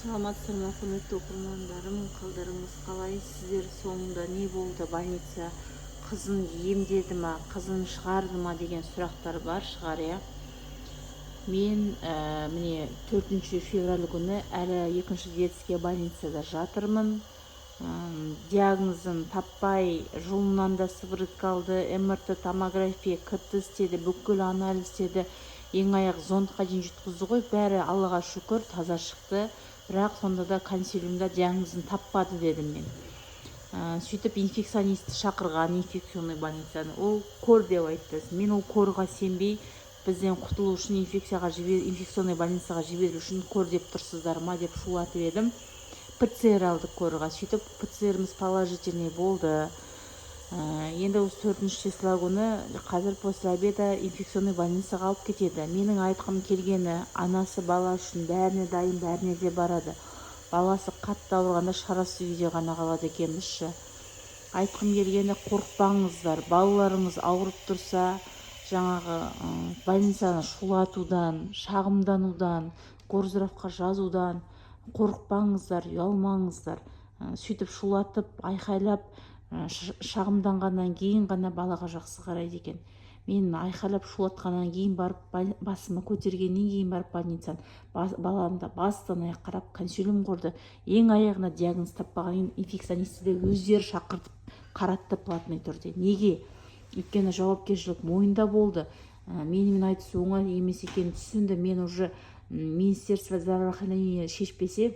Саламатсыздар ма, құрметті оқырмандарым, қалдарыңыз қалай? Сіздер соңында не болды? Больница қызын емдеді ма, қызын шығарды ма деген сұрақтар бар шығар, иә. Мен міне 4 февраль күні әлі 2 детский больницада жатырмын. Диагнозын таппай, жұлыннан да сыворотка алды, МРТ, томография, КТ істеді, бүкіл анализ істеді, ең аяқ зондқа дейін жеткізді ғой. Бәрі Аллаға шүкір таза шықты. Бірақ сонда да консилиумда диагнозын таппады дедім мен. Сөйтіп инфекционистті шақырған, инфекционный больницаны. Ол кор деп айтты. Мен ол корға сенбей, бізден құтылу үшін инфекционный больницаға жіберу үшін кор деп тұрсыздар ма деп шулатып едім. ПЦР алдық корға. Сөйтіп ПЦРіміз положительный болды. Енді осы 4 числа күні қазір после обеда инфекционный больницаға алып кетеді. Менің айтқым келгені, анасы бала үшін бәріне дайын, бәріне де барады. Баласы қатты ауырғанда шарасыз үйде ғана қалады екенбізші. Айтқым келгені, қорықпаңыздар. Балаларыңыз ауырып тұрса, жаңағы больницаны шулатудан, шағымданудан, горздравқа жазудан қорықпаңыздар, ұялмаңыздар. Сөйтіп шулатып, айқайлап, шағымданғаннан кейін ғана балаға жақсы қарайды екен. Мен айқайлап шулатқаннан кейін барып, басыма көтергеннен кейін барып больницаны, баламды бастан аяқ қарап консилиум құрды. Ең аяғына диагноз таппаған инфекционисті де өздері шақыртып қаратты платный түрде. Неге? Өйткені жауапкершілік мойында болды. Менімен айтысу оңай емес екенін түсінді. Мен уже Министерство здравоохранения шешпесе,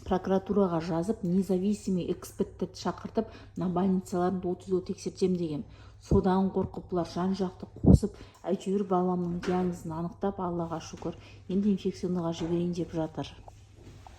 прокуратураға жазып, независимый экспертті шақыртып, на больницаларын 30 тексертем деген. Содан қорқып, бұлар жан-жақты қосып, әйтеуір баламның диагнозын анықтап, Аллаға шүкір, енді инфекционныйға жіберейін деп жатыр.